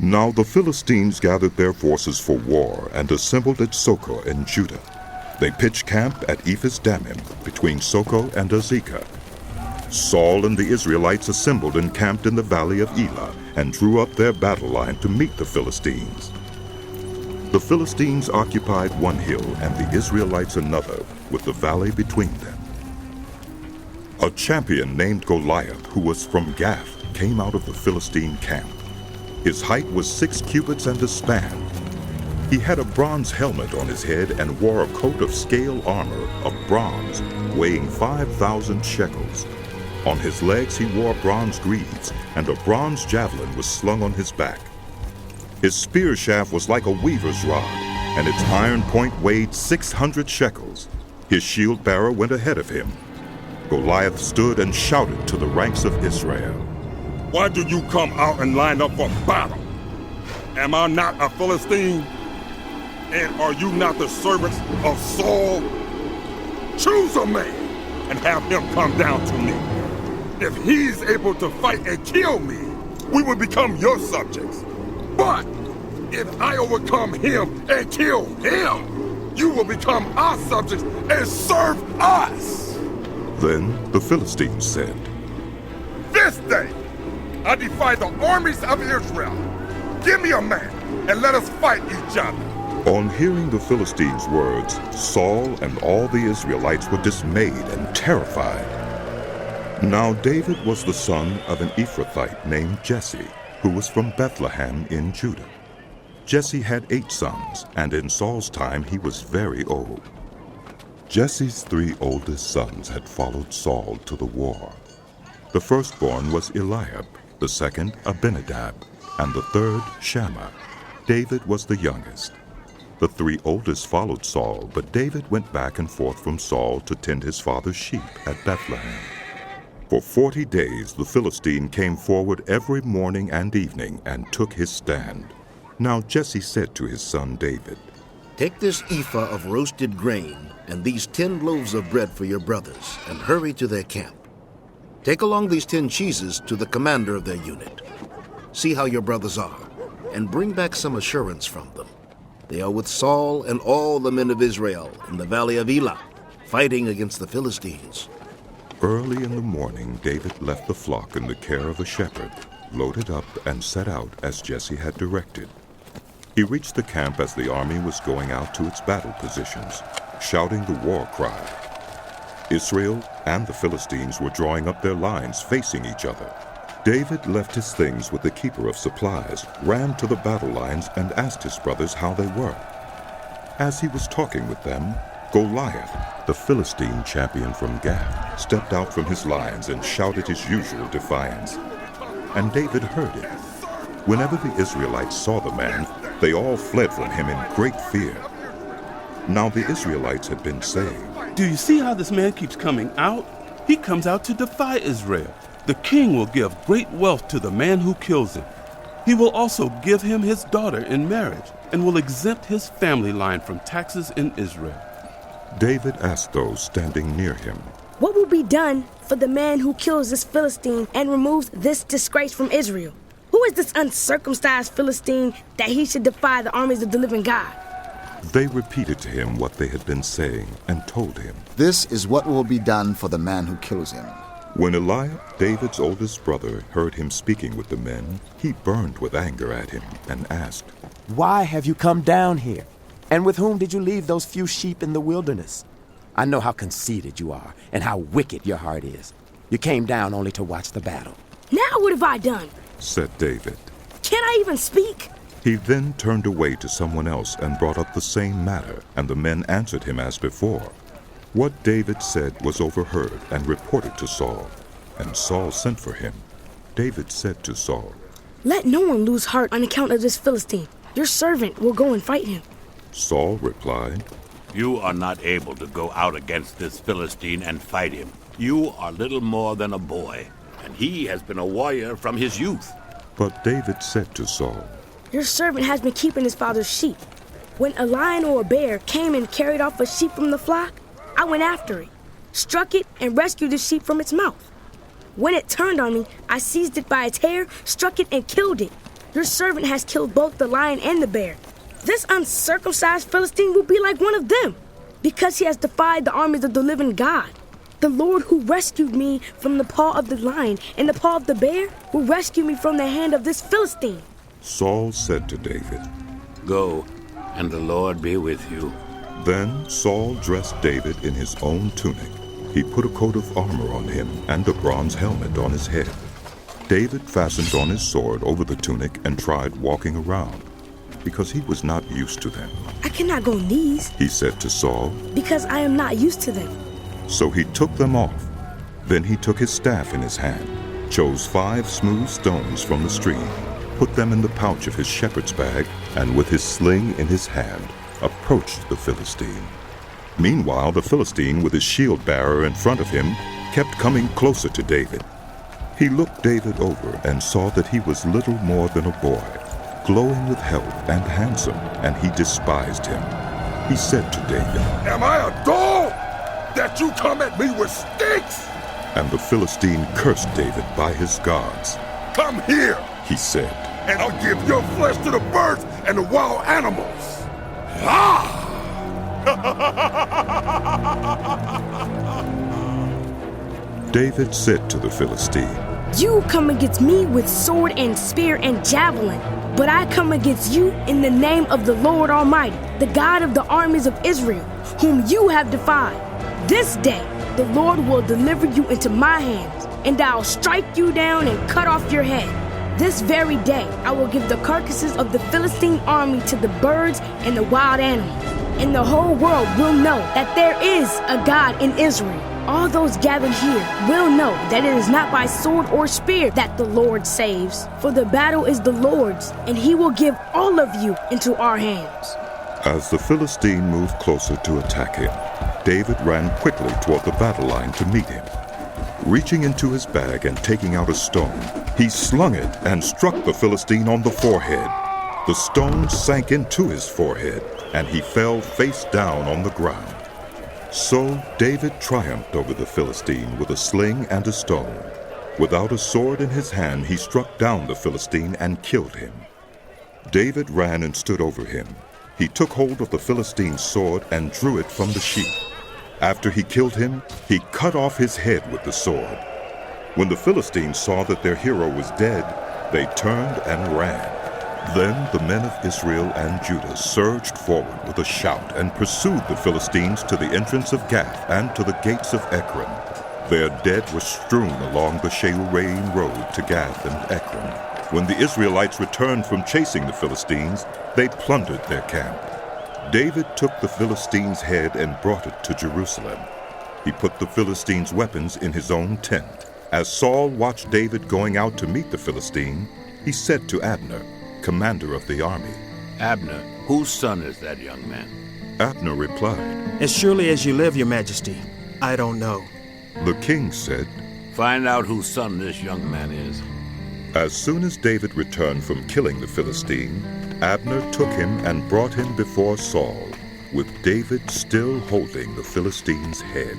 Now the Philistines gathered their forces for war and assembled at Socoh in Judah. They pitched camp at Ephes-dammim between Socoh and Azekah. Saul and the Israelites assembled and camped in the valley of Elah and drew up their battle line to meet the Philistines. The Philistines occupied one hill and the Israelites another, with the valley between them. A champion named Goliath, who was from Gath, came out of the Philistine camp. His height was 6 cubits and a span. He had a bronze helmet on his head and wore a coat of scale armor of bronze, weighing 5,000 shekels. On his legs he wore bronze greaves, and a bronze javelin was slung on his back. His spear shaft was like a weaver's rod, and its iron point weighed 600 shekels. His shield bearer went ahead of him. Goliath stood and shouted to the ranks of Israel, "Why do you come out and line up for battle? Am I not a Philistine? And are you not the servants of Saul? Choose a man and have him come down to me. If he's able to fight and kill me, we will become your subjects. But if I overcome him and kill him, you will become our subjects and serve us." Then the Philistines said, "This day I defy the armies of Israel. Give me a man and let us fight each other." On hearing the Philistines' words, Saul and all the Israelites were dismayed and terrified. Now David was the son of an Ephrathite named Jesse, who was from Bethlehem in Judah. Jesse had 8 sons, and in Saul's time he was very old. Jesse's 3 oldest sons had followed Saul to the war. The firstborn was Eliab, the second Abinadab, and the third Shammah. David was the youngest. The 3 oldest followed Saul, but David went back and forth from Saul to tend his father's sheep at Bethlehem. For 40 days the Philistine came forward every morning and evening and took his stand. Now Jesse said to his son David, "Take this ephah of roasted grain and these 10 loaves of bread for your brothers, and hurry to their camp. Take along these 10 cheeses to the commander of their unit. See how your brothers are, and bring back some assurance from them. They are with Saul and all the men of Israel in the valley of Elah, fighting against the Philistines." Early in the morning David left the flock in the care of a shepherd, loaded up and set out as Jesse had directed. He reached the camp as the army was going out to its battle positions, shouting the war cry. Israel and the Philistines were drawing up their lines facing each other. David left his things with the keeper of supplies, ran to the battle lines, and asked his brothers how they were. As he was talking with them, Goliath, the Philistine champion from Gath, stepped out from his lines and shouted his usual defiance. And David heard it. Whenever the Israelites saw the man, they all fled from him in great fear. Now the Israelites had been saying, "Do you see how this man keeps coming out? He comes out to defy Israel. The king will give great wealth to the man who kills him. He will also give him his daughter in marriage and will exempt his family line from taxes in Israel." David asked those standing near him, "What will be done for the man who kills this Philistine and removes this disgrace from Israel? Who is this uncircumcised Philistine that he should defy the armies of the living God?" They repeated to him what they had been saying and told him, "This is what will be done for the man who kills him." When Eliab, David's oldest brother, heard him speaking with the men, he burned with anger at him and asked, "Why have you come down here? And with whom did you leave those few sheep in the wilderness? I know how conceited you are and how wicked your heart is. You came down only to watch the battle." "Now what have I done?" said David. "Can't I even speak?" He then turned away to someone else and brought up the same matter, and the men answered him as before. What David said was overheard and reported to Saul, and Saul sent for him. David said to Saul, "Let no one lose heart on account of this Philistine. Your servant will go and fight him." Saul replied, "You are not able to go out against this Philistine and fight him. You are little more than a boy, and he has been a warrior from his youth." But David said to Saul, "Your servant has been keeping his father's sheep. When a lion or a bear came and carried off a sheep from the flock, I went after it, struck it, and rescued the sheep from its mouth. When it turned on me, I seized it by its hair, struck it, and killed it. Your servant has killed both the lion and the bear. This uncircumcised Philistine will be like one of them, because he has defied the armies of the living God. The Lord who rescued me from the paw of the lion and the paw of the bear will rescue me from the hand of this Philistine. Saul said to David, Go, and the Lord be with you. Then Saul dressed David in his own tunic. He put a coat of armor on him and a bronze helmet on his head. David fastened on his sword over the tunic and tried walking around, because he was not used to them. I cannot go in these, He said to Saul, because I am not used to them. So he took them off. Then he took his staff in his hand, chose 5 smooth stones from the stream, put them in the pouch of his shepherd's bag, and with his sling in his hand, approached the Philistine. Meanwhile, the Philistine, with his shield-bearer in front of him, kept coming closer to David. He looked David over and saw that he was little more than a boy, glowing with health and handsome, and he despised him. He said to David, Am I a dog that you come at me with sticks? and the Philistine cursed David by his gods. Come here, He said, and I'll give your flesh to the birds and the wild animals. Ah! David said to the Philistine, You come against me with sword and spear and javelin, but I come against you in the name of the Lord Almighty, the God of the armies of Israel, whom you have defied. This day the Lord will deliver you into my hands, and I'll strike you down and cut off your head. This very day I will give the carcasses of the Philistine army to the birds and the wild animals, and the whole world will know that there is a God in Israel. All those gathered here will know that it is not by sword or spear that the Lord saves, for the battle is the Lord's, and he will give all of you into our hands. As the Philistine moved closer to attack him, David ran quickly toward the battle line to meet him. Reaching into his bag and taking out a stone, he slung it and struck the Philistine on the forehead. The stone sank into his forehead, and he fell face down on the ground. So David triumphed over the Philistine with a sling and a stone. Without a sword in his hand, he struck down the Philistine and killed him. David ran and stood over him. He took hold of the Philistine's sword and drew it from the sheath. After he killed him, he cut off his head with the sword. When the Philistines saw that their hero was dead, they turned and ran. Then the men of Israel and Judah surged forward with a shout and pursued the Philistines to the entrance of Gath and to the gates of Ekron. Their dead were strewn along the She'uraim road to Gath and Ekron. When the Israelites returned from chasing the Philistines, they plundered their camp. David took the Philistines' head and brought it to Jerusalem. He put the Philistines' weapons in his own tent. As Saul watched David going out to meet the Philistine, he said to Abner, commander of the army, Abner, whose son is that young man? Abner replied, As surely as you live, your majesty, I don't know. The king said, Find out whose son this young man is. As soon as David returned from killing the Philistine, Abner took him and brought him before Saul, with David still holding the Philistine's head.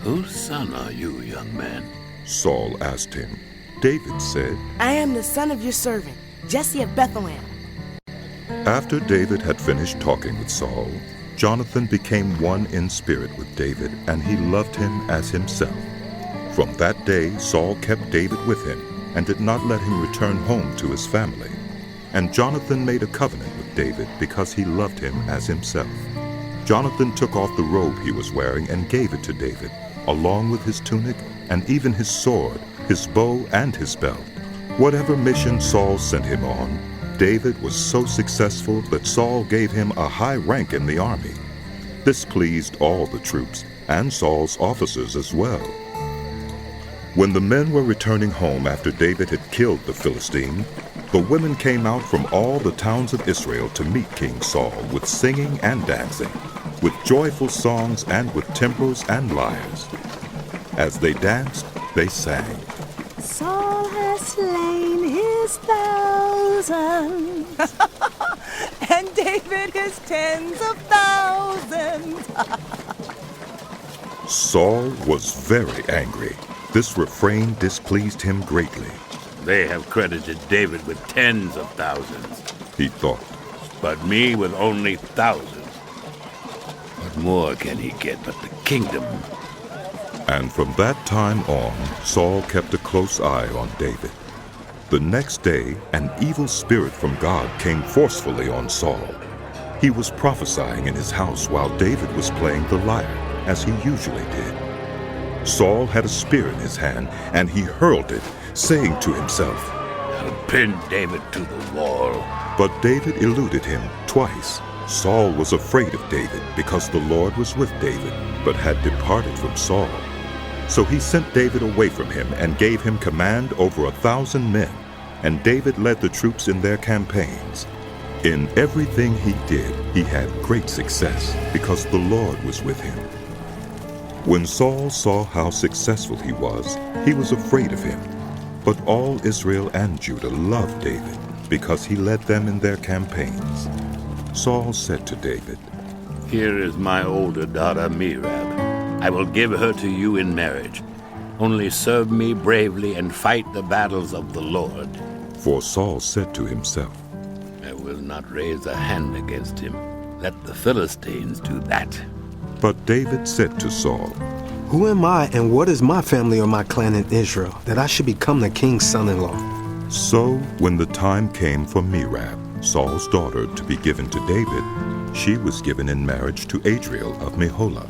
Whose son are you, young man? Saul asked him. David said, I am the son of your servant, Jesse of Bethlehem. After David had finished talking with Saul, Jonathan became one in spirit with David, and he loved him as himself. From that day Saul kept David with him, and did not let him return home to his family. And Jonathan made a covenant with David because he loved him as himself. Jonathan took off the robe he was wearing and gave it to David, along with his tunic and even his sword, his bow, and his belt. Whatever mission Saul sent him on, David was so successful that Saul gave him a high rank in the army. This pleased all the troops, and Saul's officers as well. When the men were returning home after David had killed the Philistine, the women came out from all the towns of Israel to meet King Saul with singing and dancing, with joyful songs and with timbrels and lyres. As they danced, they sang, Saul has slain his thousands, and David his tens of thousands. Saul was very angry. This refrain displeased him greatly. They have credited David with tens of thousands, he thought. but me with only thousands. What more can he get but the kingdom? And from that time on, Saul kept a close eye on David. The next day, an evil spirit from God came forcefully on Saul. He was prophesying in his house while David was playing the lyre, as he usually did. Saul had a spear in his hand, and he hurled it, saying to himself, I'll pin David to the wall. But David eluded him twice. Saul was afraid of David because the Lord was with David, but had departed from Saul. So he sent David away from him and gave him command over 1,000 men, and David led the troops in their campaigns. In everything he did, he had great success because the Lord was with him. When Saul saw how successful he was afraid of him. But all Israel and Judah loved David because he led them in their campaigns. Saul said to David, Here is my older daughter Merab. I will give her to you in marriage. Only serve me bravely and fight the battles of the Lord. For Saul said to himself, I will not raise a hand against him. Let the Philistines do that. But David said to Saul, Who am I and what is my family or my clan in Israel, that I should become the king's son-in-law? So when the time came for Merab, Saul's daughter, to be given to David, she was given in marriage to Adriel of Meholah.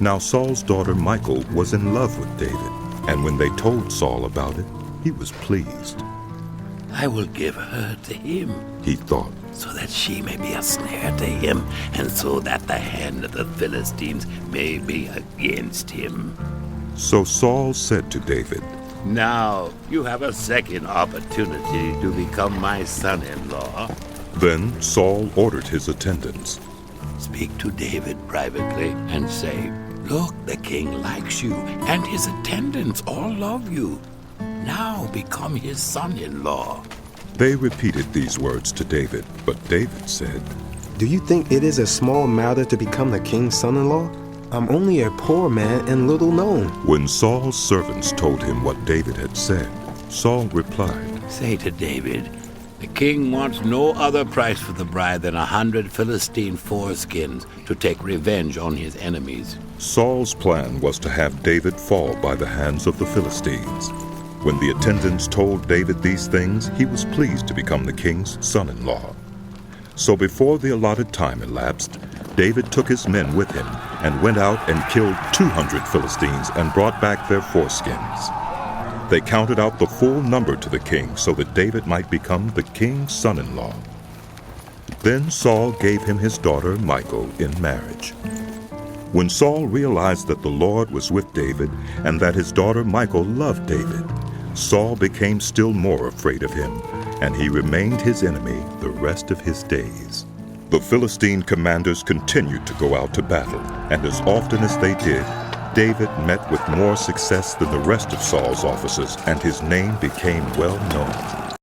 Now Saul's daughter Michal was in love with David, and when they told Saul about it, he was pleased. I will give her to him, he thought, so that she may be a snare to him, and so that the hand of the Philistines may be against him. So Saul said to David, Now you have a second opportunity to become my son-in-law. Then Saul ordered his attendants, Speak to David privately and say, Look, the king likes you, and his attendants all love you. Now become his son-in-law. They repeated these words to David, but David said, Do you think it is a small matter to become the king's son-in-law? I'm only a poor man and little known. When Saul's servants told him what David had said, Saul replied, Say to David, the king wants no other price for the bride than 100 Philistine foreskins to take revenge on his enemies. Saul's plan was to have David fall by the hands of the Philistines. When the attendants told David these things, he was pleased to become the king's son-in-law. So before the allotted time elapsed, David took his men with him and went out and killed 200 Philistines and brought back their foreskins. They counted out the full number to the king so that David might become the king's son-in-law. Then Saul gave him his daughter Michal in marriage. When Saul realized that the Lord was with David and that his daughter Michal loved David, Saul became still more afraid of him, and he remained his enemy the rest of his days. The Philistine commanders continued to go out to battle, and as often as they did, David met with more success than the rest of Saul's officers, and his name became well known.